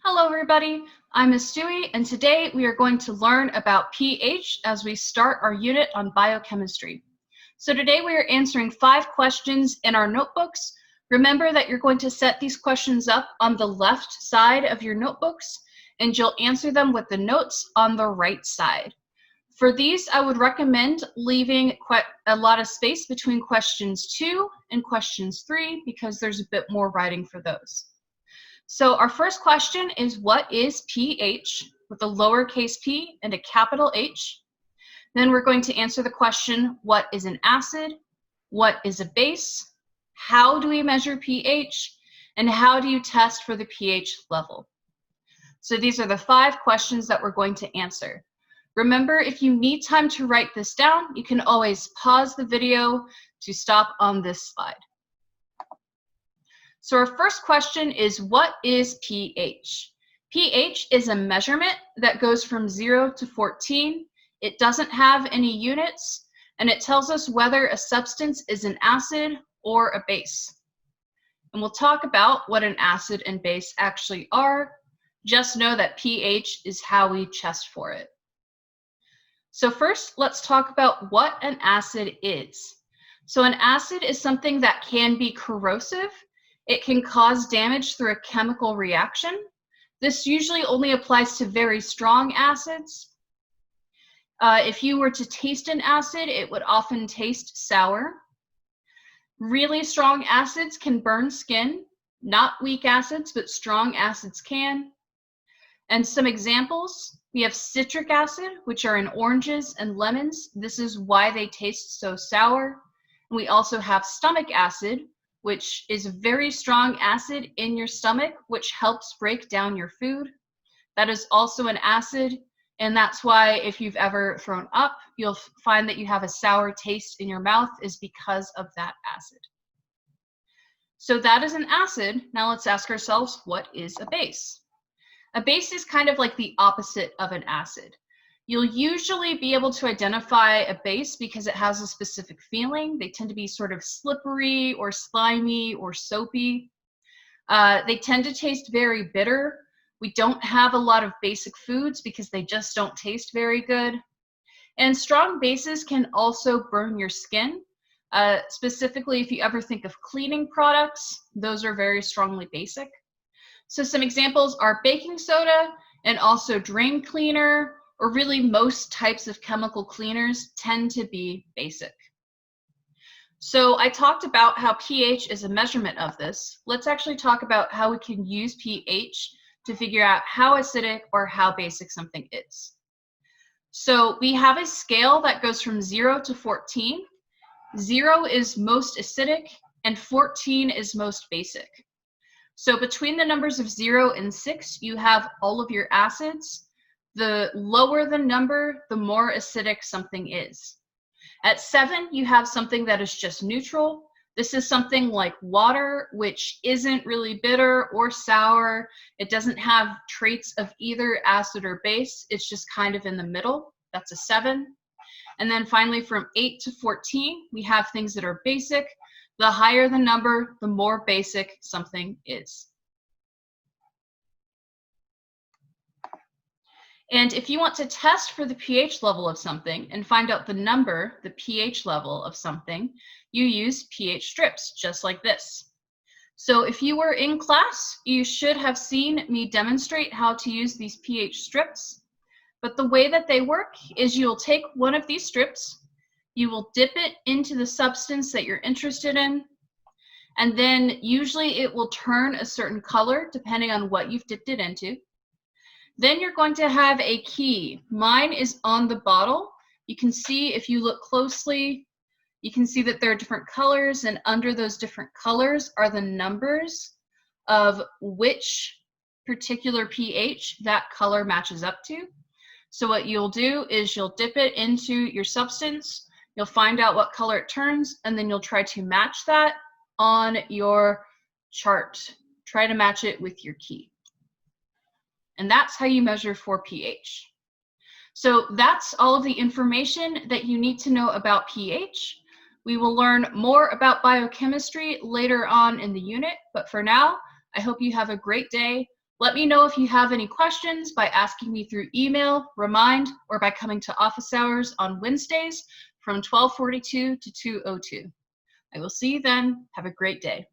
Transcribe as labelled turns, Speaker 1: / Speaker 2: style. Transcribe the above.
Speaker 1: Hello everybody, I'm Ms. Stewie, and today we are going to learn about pH as we start our unit on biochemistry. So today we are answering 5 questions in our notebooks. Remember that you're going to set these questions up on the left side of your notebooks, and you'll answer them with the notes on the right side. For these, I would recommend leaving quite a lot of space between questions 2 and questions 3 because there's a bit more writing for those. So our first question is, what is pH, with a lowercase p and a capital H? Then we're going to answer the question, what is an acid? What is a base? How do we measure pH? And how do you test for the pH level? So these are the 5 questions that we're going to answer. Remember, if you need time to write this down, you can always pause the video to stop on this slide. So our first question is, what is pH? pH is a measurement that goes from 0 to 14. It doesn't have any units, and it tells us whether a substance is an acid or a base. And we'll talk about what an acid and base actually are. Just know that pH is how we test for it. So first, let's talk about what an acid is. So an acid is something that can be corrosive. It can cause damage through a chemical reaction. This usually only applies to very strong acids. If you were to taste an acid, it would often taste sour. Really strong acids can burn skin. Not weak acids, but strong acids can. And some examples, we have citric acid, which are in oranges and lemons. This is why they taste so sour. And we also have stomach acid, which is a very strong acid in your stomach, which helps break down your food. That is also an acid, and that's why if you've ever thrown up, you'll find that you have a sour taste in your mouth is because of that acid. So that is an acid. Now let's ask ourselves, what is a base? A base is kind of like the opposite of an acid. You'll usually be able to identify a base because it has a specific feeling. They tend to be sort of slippery or slimy or soapy. They tend to taste very bitter. We don't have a lot of basic foods because they just don't taste very good. And strong bases can also burn your skin. Specifically, if you ever think of cleaning products, those are very strongly basic. So some examples are baking soda and also drain cleaner, or really most types of chemical cleaners tend to be basic. So I talked about how pH is a measurement of this. Let's actually talk about how we can use pH to figure out how acidic or how basic something is. So we have a scale that goes from 0 to 14. 0 is most acidic and 14 is most basic. So between the numbers of 0 and 6, you have all of your acids. The lower the number, the more acidic something is. At 7, you have something that is just neutral. This is something like water, which isn't really bitter or sour. It doesn't have traits of either acid or base. It's just kind of in the middle. That's a 7. And then finally, from 8 to 14, we have things that are basic. The higher the number, the more basic something is. And if you want to test for the pH level of something and find out the number, the pH level of something, you use pH strips, just like this. So if you were in class, you should have seen me demonstrate how to use these pH strips. But the way that they work is you'll take one of these strips, you will dip it into the substance that you're interested in, and then usually it will turn a certain color depending on what you've dipped it into. Then you're going to have a key. Mine is on the bottle. You can see, if you look closely, you can see that there are different colors, and under those different colors are the numbers of which particular pH that color matches up to. So what you'll do is you'll dip it into your substance, you'll find out what color it turns, and then you'll try to match that on your chart. Try to match it with your key. And that's how you measure for pH. So that's all of the information that you need to know about pH. We will learn more about biochemistry later on in the unit, but for now, I hope you have a great day. Let me know if you have any questions by asking me through email, Remind, or by coming to office hours on Wednesdays from 12:42 to 2:02. I will see you then. Have a great day.